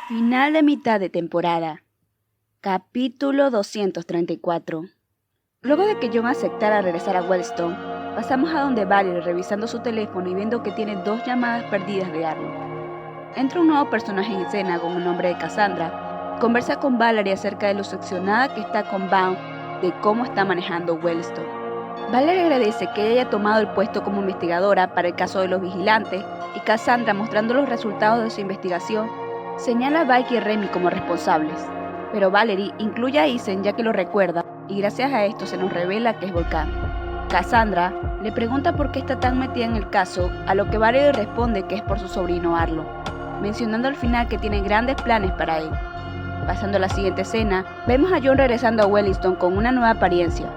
Final de mitad de temporada. Capítulo 234. Luego de que John aceptara regresar a Wellstone, pasamos a donde Valerie revisando su teléfono y viendo que tiene 2 llamadas perdidas de Arlo. Entra un nuevo personaje en escena con el nombre de Cassandra. Conversa con Valerie acerca de lo seccionada que está con Vaughn de cómo está manejando Wellstone. Valerie agradece que ella haya tomado el puesto como investigadora para el caso de los vigilantes y Cassandra, mostrando los resultados de su investigación, señala a Bucky y Remy como responsables. Pero Valerie incluye a Ethan ya que lo recuerda y gracias a esto se nos revela que es Volcán. Cassandra le pregunta por qué está tan metida en el caso, a lo que Valerie responde que es por su sobrino Arlo, mencionando al final que tiene grandes planes para él. Pasando a la siguiente escena, vemos a John regresando a Wellstone con una nueva apariencia,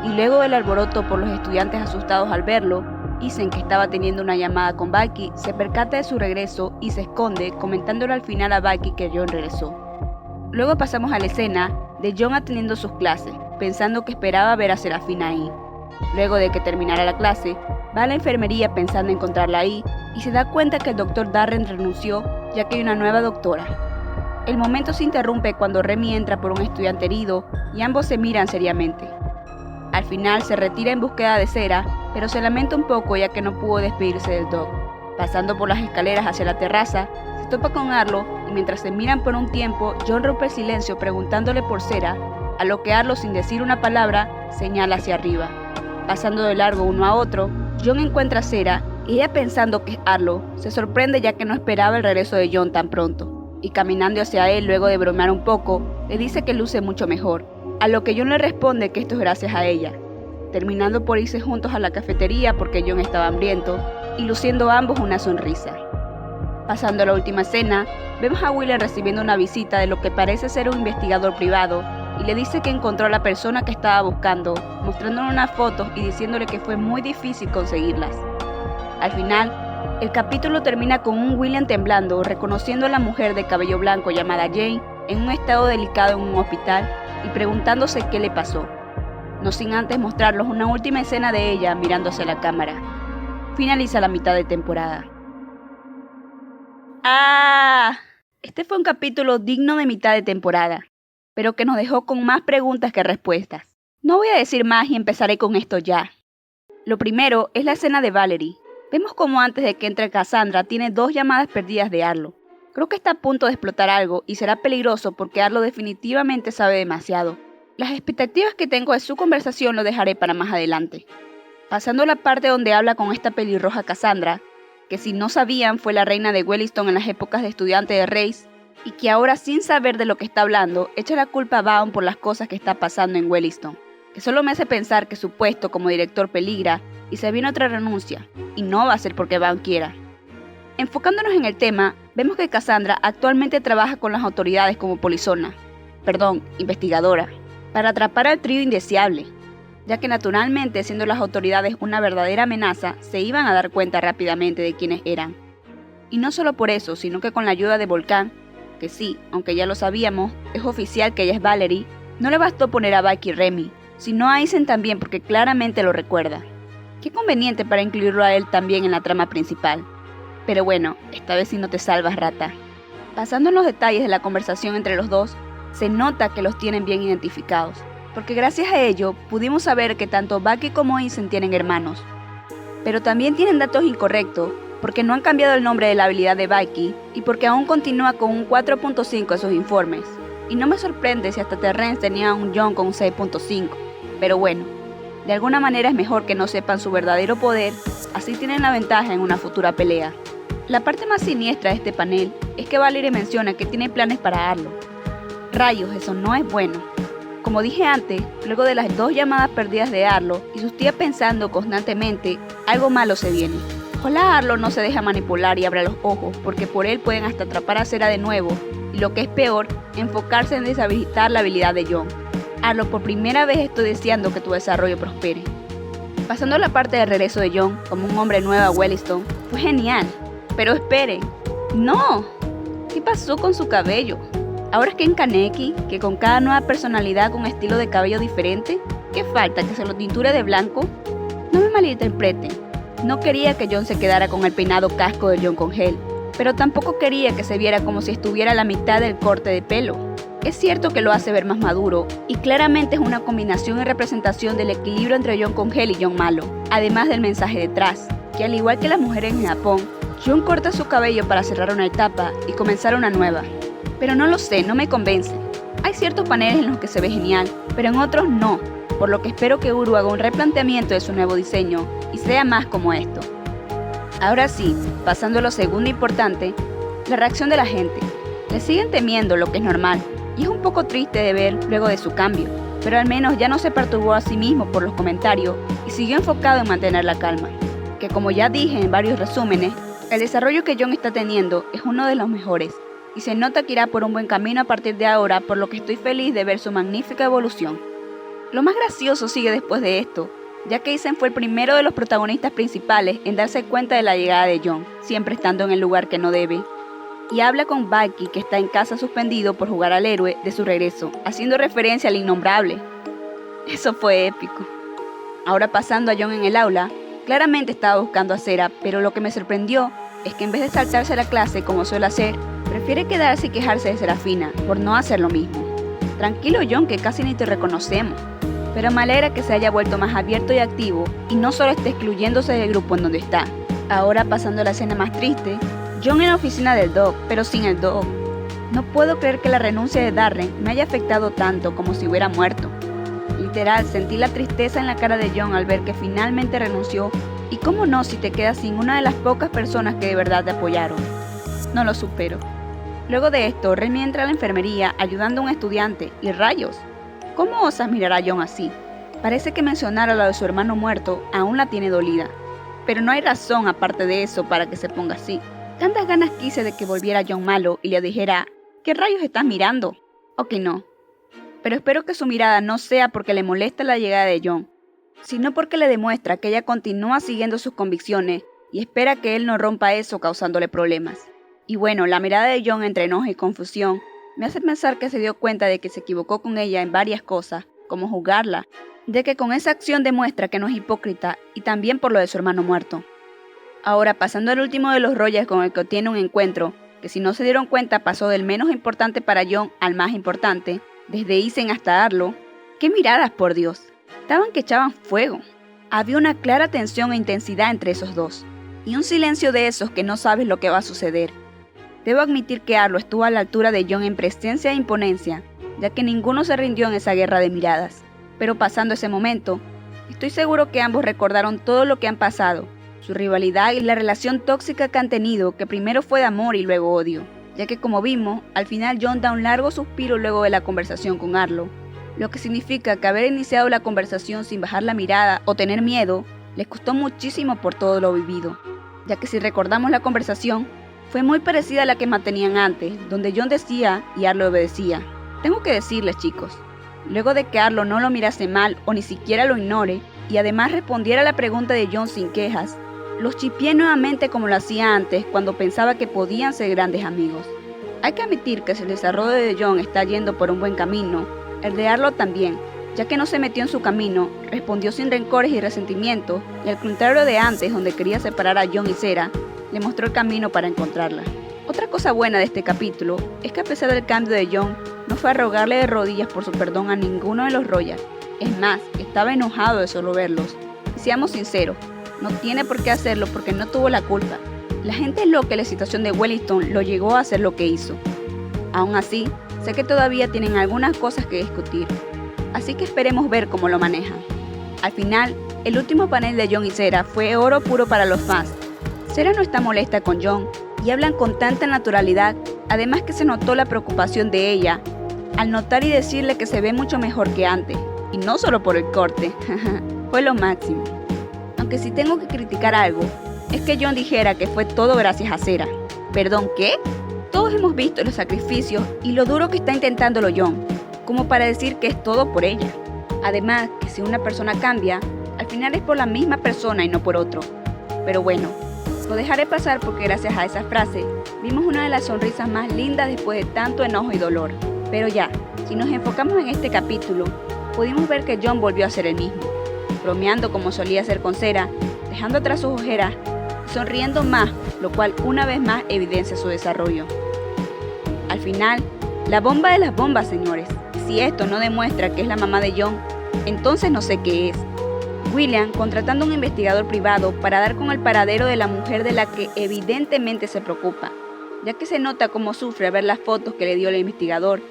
y luego del alboroto por los estudiantes asustados al verlo, Ethan, que estaba teniendo una llamada con Bucky, se percata de su regreso y se esconde, comentándole al final a Bucky que John regresó. Luego pasamos a la escena de John atendiendo sus clases, pensando que esperaba ver a Serafina ahí. Luego de que terminara la clase, va a la enfermería pensando encontrarla ahí y se da cuenta que el Dr. Darren renunció ya que hay una nueva doctora. El momento se interrumpe cuando Remy entra por un estudiante herido y ambos se miran seriamente. Al final se retira en búsqueda de Cera, pero se lamenta un poco ya que no pudo despedirse del Doc. Pasando por las escaleras hacia la terraza, se topa con Arlo y mientras se miran por un tiempo, John rompe el silencio preguntándole por Cera, a lo que Arlo, sin decir una palabra, señala hacia arriba. Pasando de largo uno a otro, John encuentra a Cera y ella, pensando que es Arlo, se sorprende ya que no esperaba el regreso de John tan pronto, y caminando hacia él luego de bromear un poco, le dice que luce mucho mejor, a lo que John le responde que esto es gracias a ella, terminando por irse juntos a la cafetería porque John estaba hambriento y luciendo ambos una sonrisa. Pasando a la última escena, vemos a William recibiendo una visita de lo que parece ser un investigador privado y le dice que encontró a la persona que estaba buscando, mostrándole unas fotos y diciéndole que fue muy difícil conseguirlas. Al final, el capítulo termina con un William temblando, reconociendo a la mujer de cabello blanco llamada Jane en un estado delicado en un hospital y preguntándose qué le pasó, no sin antes mostrarlos una última escena de ella mirándose a la cámara. Finaliza la mitad de temporada. Este fue un capítulo digno de mitad de temporada, pero que nos dejó con más preguntas que respuestas. No voy a decir más y empezaré con esto ya. Lo primero es la escena de Valerie. Vemos como antes de que entre Cassandra tiene 2 llamadas perdidas de Arlo. Creo que está a punto de explotar algo y será peligroso porque Arlo definitivamente sabe demasiado. Las expectativas que tengo de su conversación lo dejaré para más adelante. Pasando a la parte donde habla con esta pelirroja Cassandra, que si no sabían fue la reina de Wellstone en las épocas de estudiante de Reis, y que ahora sin saber de lo que está hablando, echa la culpa a Vaughn por las cosas que está pasando en Wellstone, que solo me hace pensar que su puesto como director peligra y se viene otra renuncia, y no va a ser porque Vaughn quiera. Enfocándonos en el tema, vemos que Cassandra actualmente trabaja con las autoridades como investigadora, para atrapar al trío indeseable, ya que naturalmente, siendo las autoridades una verdadera amenaza, se iban a dar cuenta rápidamente de quiénes eran. Y no solo por eso, sino que con la ayuda de Volcán, que sí, aunque ya lo sabíamos, es oficial que ella es Valerie, no le bastó poner a Bucky y Remy, sino a Ethan también porque claramente lo recuerda. Qué conveniente para incluirlo a él también en la trama principal. Pero bueno, esta vez sí no te salvas, rata. Pasando en los detalles de la conversación entre los dos, se nota que los tienen bien identificados, porque gracias a ello pudimos saber que tanto Bucky como Ethan tienen hermanos. Pero también tienen datos incorrectos, porque no han cambiado el nombre de la habilidad de Bucky y porque aún continúa con un 4.5 en sus informes. Y no me sorprende si hasta Terrence tenía un John con un 6.5, pero bueno, de alguna manera es mejor que no sepan su verdadero poder, así tienen la ventaja en una futura pelea. La parte más siniestra de este panel es que Valerie menciona que tiene planes para Arlo. Rayos, eso no es bueno. Como dije antes, luego de las 2 llamadas perdidas de Arlo y sus tías pensando constantemente, algo malo se viene. Ojalá Arlo no se deja manipular y abra los ojos, porque por él pueden hasta atrapar a Cera de nuevo, y lo que es peor, enfocarse en deshabilitar la habilidad de John. Arlo, por primera vez estoy deseando que tu desarrollo prospere. Pasando a la parte de regreso de John como un hombre nuevo a Wellstone, fue genial. Pero esperen, ¡no! ¿Qué pasó con su cabello? Ahora es Ken Kaneki, que con cada nueva personalidad con estilo de cabello diferente, ¿qué falta? ¿Que se lo tinture de blanco? No me malinterpreten, no quería que John se quedara con el peinado casco de John con gel, pero tampoco quería que se viera como si estuviera a la mitad del corte de pelo. Es cierto que lo hace ver más maduro, y claramente es una combinación y representación del equilibrio entre Jon con Hel y Jon malo, además del mensaje detrás, que al igual que las mujeres en Japón, Jon corta su cabello para cerrar una etapa y comenzar una nueva. Pero no lo sé, no me convence. Hay ciertos paneles en los que se ve genial, pero en otros no, por lo que espero que Uru haga un replanteamiento de su nuevo diseño y sea más como esto. Ahora sí, pasando a lo segundo importante, la reacción de la gente. Le siguen temiendo, lo que es normal, y es un poco triste de ver luego de su cambio, pero al menos ya no se perturbó a sí mismo por los comentarios y siguió enfocado en mantener la calma. Que como ya dije en varios resúmenes, el desarrollo que Jon está teniendo es uno de los mejores, y se nota que irá por un buen camino a partir de ahora, por lo que estoy feliz de ver su magnífica evolución. Lo más gracioso sigue después de esto, ya que Isen fue el primero de los protagonistas principales en darse cuenta de la llegada de Jon, siempre estando en el lugar que no debe, y habla con Baki, que está en casa suspendido por jugar al héroe, de su regreso, haciendo referencia al innombrable. Eso fue épico. Ahora pasando a Jon en el aula, claramente estaba buscando a Cera, pero lo que me sorprendió es que en vez de saltarse la clase como suele hacer, prefiere quedarse y quejarse de Serafina por no hacer lo mismo. Tranquilo Jon, que casi ni te reconocemos. Pero me alegra que se haya vuelto más abierto y activo y no solo esté excluyéndose del grupo en donde está. Ahora pasando a la escena más triste, Jon en la oficina del Doc, pero sin el Doc. No puedo creer que la renuncia de Darren me haya afectado tanto como si hubiera muerto. Literal, sentí la tristeza en la cara de Jon al ver que finalmente renunció, y cómo no si te quedas sin una de las pocas personas que de verdad te apoyaron. No lo supero. Luego de esto, Remy entra a la enfermería ayudando a un estudiante, y rayos, ¿cómo osas mirar a Jon así? Parece que mencionar a lo de su hermano muerto aún la tiene dolida, pero no hay razón aparte de eso para que se ponga así. Tantas ganas quise de que volviera Jon malo y le dijera, ¿qué rayos estás mirando? O que no. Pero espero que su mirada no sea porque le molesta la llegada de Jon, sino porque le demuestra que ella continúa siguiendo sus convicciones y espera que él no rompa eso causándole problemas. Y bueno, la mirada de Jon entre enojo y confusión me hace pensar que se dio cuenta de que se equivocó con ella en varias cosas, como juzgarla, de que con esa acción demuestra que no es hipócrita y también por lo de su hermano muerto. Ahora, pasando al último de los Royals con el que tiene un encuentro, que si no se dieron cuenta pasó del menos importante para Jon al más importante, desde Isen hasta Arlo. ¡Qué miradas, por Dios! Estaban que echaban fuego. Había una clara tensión e intensidad entre esos dos, y un silencio de esos que no sabes lo que va a suceder. Debo admitir que Arlo estuvo a la altura de Jon en presencia e imponencia, ya que ninguno se rindió en esa guerra de miradas. Pero pasando ese momento, estoy seguro que ambos recordaron todo lo que han pasado, su rivalidad y la relación tóxica que han tenido, que primero fue de amor y luego odio, ya que como vimos, al final Jon da un largo suspiro luego de la conversación con Arlo, lo que significa que haber iniciado la conversación sin bajar la mirada o tener miedo, les costó muchísimo por todo lo vivido, ya que si recordamos la conversación, fue muy parecida a la que mantenían antes, donde Jon decía y Arlo obedecía. Tengo que decirles, chicos, luego de que Arlo no lo mirase mal o ni siquiera lo ignore, y además respondiera a la pregunta de Jon sin quejas, los chipié nuevamente como lo hacía antes cuando pensaba que podían ser grandes amigos. Hay que admitir que si el desarrollo de Jon está yendo por un buen camino, el de Arlo también, ya que no se metió en su camino, respondió sin rencores y resentimientos, y al contrario de antes donde quería separar a Jon y Cera, le mostró el camino para encontrarla. Otra cosa buena de este capítulo es que a pesar del cambio de Jon, no fue a rogarle de rodillas por su perdón a ninguno de los Royals. Es más, estaba enojado de solo verlos. Y seamos sinceros, no tiene por qué hacerlo porque no tuvo la culpa. La gente loca en la situación de Wellington lo llegó a hacer lo que hizo. Aún así, sé que todavía tienen algunas cosas que discutir, así que esperemos ver cómo lo manejan. Al final, el último panel de Jon y Cera fue oro puro para los fans. Cera no está molesta con Jon y hablan con tanta naturalidad, además que se notó la preocupación de ella al notar y decirle que se ve mucho mejor que antes, y no solo por el corte, fue lo máximo. Aunque si tengo que criticar algo, es que Jon dijera que fue todo gracias a Cera. ¿Perdón, qué? Todos hemos visto los sacrificios y lo duro que está intentándolo Jon, como para decir que es todo por ella. Además, que si una persona cambia, al final es por la misma persona y no por otro. Pero bueno, lo dejaré pasar porque gracias a esa frase, vimos una de las sonrisas más lindas después de tanto enojo y dolor. Pero ya, si nos enfocamos en este capítulo, pudimos ver que Jon volvió a ser el mismo, bromeando como solía hacer con Cera, dejando atrás sus ojeras, sonriendo más, lo cual una vez más evidencia su desarrollo. Al final, la bomba de las bombas, señores. Si esto no demuestra que es la mamá de John, entonces no sé qué es. William contratando a un investigador privado para dar con el paradero de la mujer de la que evidentemente se preocupa, ya que se nota cómo sufre al ver las fotos que le dio el investigador,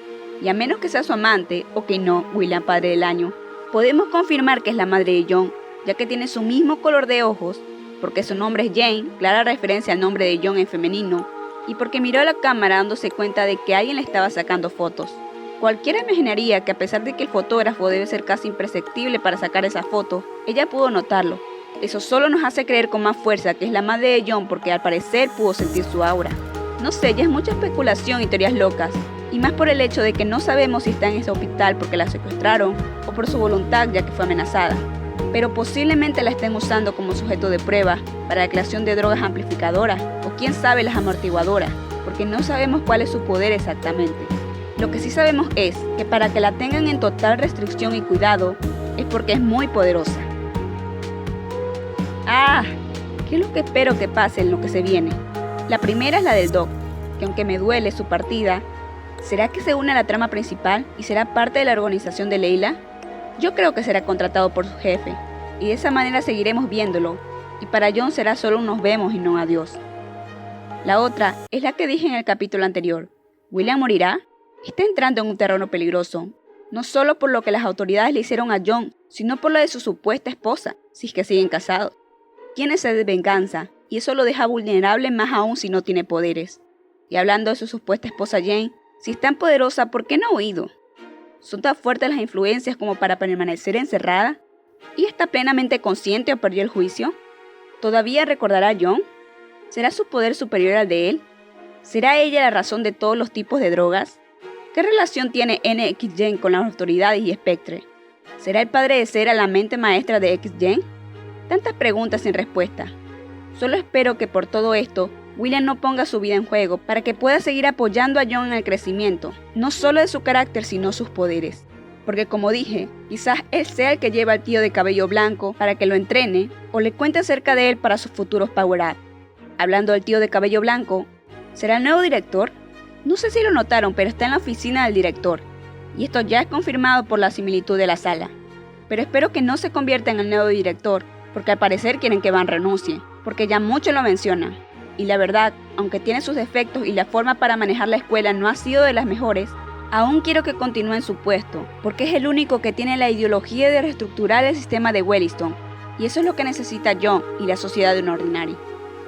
y a menos que sea su amante, o que no, William padre del año, podemos confirmar que es la madre de John, ya que tiene su mismo color de ojos, porque su nombre es Jane, clara referencia al nombre de John en femenino, y porque miró a la cámara dándose cuenta de que alguien le estaba sacando fotos. Cualquiera imaginaría que a pesar de que el fotógrafo debe ser casi imperceptible para sacar esa foto, ella pudo notarlo. Eso solo nos hace creer con más fuerza que es la madre de John porque al parecer pudo sentir su aura. No sé, ya es mucha especulación y teorías locas, y más por el hecho de que no sabemos si está en ese hospital porque la secuestraron o por su voluntad ya que fue amenazada. Pero posiblemente la estén usando como sujeto de prueba para la creación de drogas amplificadoras o quién sabe las amortiguadoras, porque no sabemos cuál es su poder exactamente. Lo que sí sabemos es que para que la tengan en total restricción y cuidado es porque es muy poderosa. ¿Qué es lo que espero que pase en lo que se viene? La primera es la del Doc, que aunque me duele su partida, ¿será que se une a la trama principal y será parte de la organización de Leila? Yo creo que será contratado por su jefe, y de esa manera seguiremos viéndolo, y para John será solo un nos vemos y no adiós. La otra es la que dije en el capítulo anterior. ¿William morirá? Está entrando en un terreno peligroso, no solo por lo que las autoridades le hicieron a John, sino por lo de su supuesta esposa, si es que siguen casados. Tiene sed de venganza, y eso lo deja vulnerable más aún si no tiene poderes. Y hablando de su supuesta esposa Jane, si es tan poderosa, ¿por qué no ha huido? ¿Son tan fuertes las influencias como para permanecer encerrada? ¿Y está plenamente consciente o perdió el juicio? ¿Todavía recordará a John? ¿Será su poder superior al de él? ¿Será ella la razón de todos los tipos de drogas? ¿Qué relación tiene NX-Gen con las autoridades y Spectre? ¿Será el padre de Cera la mente maestra de X-Gen? Tantas preguntas sin respuesta. Solo espero que por todo esto, William no ponga su vida en juego para que pueda seguir apoyando a John en el crecimiento, no solo de su carácter sino sus poderes. Porque como dije, quizás él sea el que lleva al tío de cabello blanco para que lo entrene o le cuente acerca de él para sus futuros power-up. Hablando del tío de cabello blanco, ¿será el nuevo director? No sé si lo notaron, pero está en la oficina del director, y esto ya es confirmado por la similitud de la sala. Pero espero que no se convierta en el nuevo director, porque al parecer quieren que Van renuncie, porque ya mucho lo mencionan. Y la verdad, aunque tiene sus defectos y la forma para manejar la escuela no ha sido de las mejores, aún quiero que continúe en su puesto, porque es el único que tiene la ideología de reestructurar el sistema de Wellington, y eso es lo que necesita John y la sociedad de un ordinario.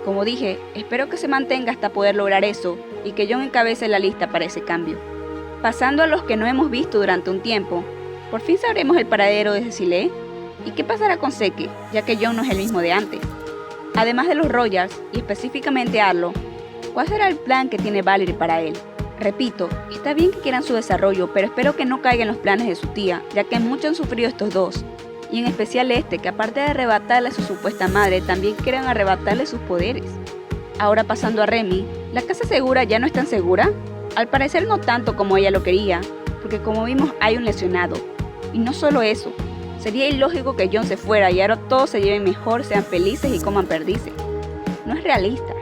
Como dije, espero que se mantenga hasta poder lograr eso y que John encabece la lista para ese cambio. Pasando a los que no hemos visto durante un tiempo, ¿por fin sabremos el paradero de Cecile? ¿Y qué pasará con Seke, ya que John no es el mismo de antes? Además de los Royals, y específicamente Arlo, ¿cuál será el plan que tiene Valerie para él? Repito, está bien que quieran su desarrollo, pero espero que no caiga en los planes de su tía, ya que mucho han sufrido estos dos. Y en especial este, que aparte de arrebatarle a su supuesta madre, también quieren arrebatarle sus poderes. Ahora pasando a Remy, ¿la casa segura ya no es tan segura? Al parecer no tanto como ella lo quería, porque como vimos hay un lesionado. Y no solo eso, sería ilógico que John se fuera y ahora todos se lleven mejor, sean felices y coman perdices. No es realista.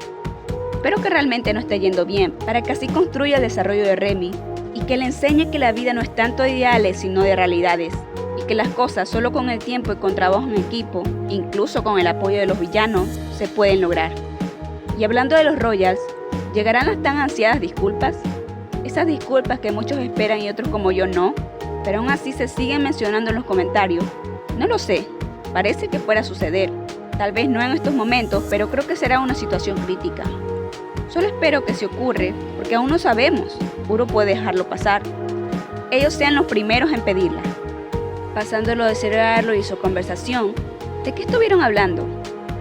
Espero que realmente no esté yendo bien, para que así construya el desarrollo de Remy y que le enseñe que la vida no es tanto de ideales sino de realidades. Y que las cosas solo con el tiempo y con trabajo en equipo, incluso con el apoyo de los villanos, se pueden lograr. Y hablando de los Royals, ¿llegarán las tan ansiadas disculpas? Esas disculpas que muchos esperan y otros como yo no, pero aún así se siguen mencionando en los comentarios. No lo sé, parece que fuera a suceder. Tal vez no en estos momentos, pero creo que será una situación crítica. Solo espero que si ocurre, porque aún no sabemos, Uro puede dejarlo pasar. Ellos sean los primeros en pedirla. Pasando lo de Cerrarlo y su conversación, ¿de qué estuvieron hablando?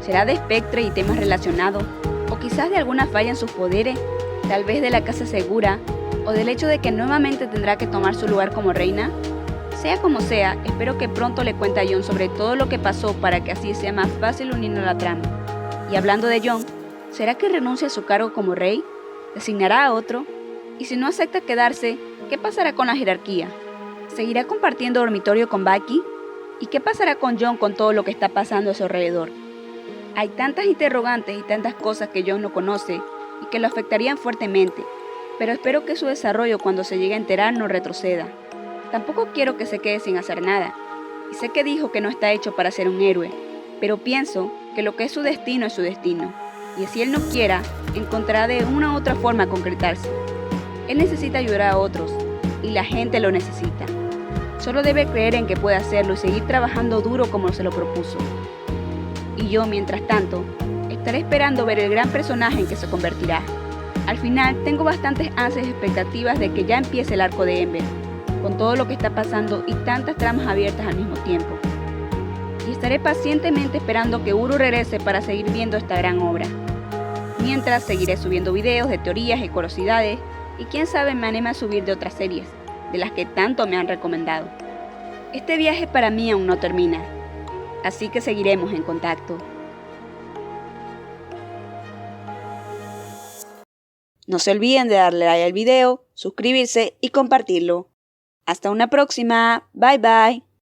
¿Será de Spectre y temas relacionados? ¿O quizás de alguna falla en sus poderes? ¿Tal vez de la casa segura? ¿O del hecho de que nuevamente tendrá que tomar su lugar como reina? Sea como sea, espero que pronto le cuente a John sobre todo lo que pasó para que así sea más fácil unirnos a la trama. Y hablando de John, ¿será que renuncia a su cargo como rey? ¿Designará a otro? Y si no acepta quedarse, ¿qué pasará con la jerarquía? ¿Seguirá compartiendo dormitorio con Bucky? ¿Y qué pasará con John con todo lo que está pasando a su alrededor? Hay tantas interrogantes y tantas cosas que Jon no conoce y que lo afectarían fuertemente, pero espero que su desarrollo cuando se llegue a enterar no retroceda. Tampoco quiero que se quede sin hacer nada, y sé que dijo que no está hecho para ser un héroe, pero pienso que lo que es su destino, y si él no quiera, encontrará de una u otra forma concretarse. Él necesita ayudar a otros, y la gente lo necesita. Solo debe creer en que puede hacerlo y seguir trabajando duro como se lo propuso. Y yo, mientras tanto, estaré esperando ver el gran personaje en que se convertirá. Al final, tengo bastantes ansias y expectativas de que ya empiece el arco de Ember, con todo lo que está pasando y tantas tramas abiertas al mismo tiempo. Y estaré pacientemente esperando que Uru regrese para seguir viendo esta gran obra. Mientras, seguiré subiendo videos de teorías y curiosidades, y quién sabe me anime a subir de otras series, de las que tanto me han recomendado. Este viaje para mí aún no termina, así que seguiremos en contacto. No se olviden de darle like al video, suscribirse y compartirlo. Hasta una próxima. Bye bye.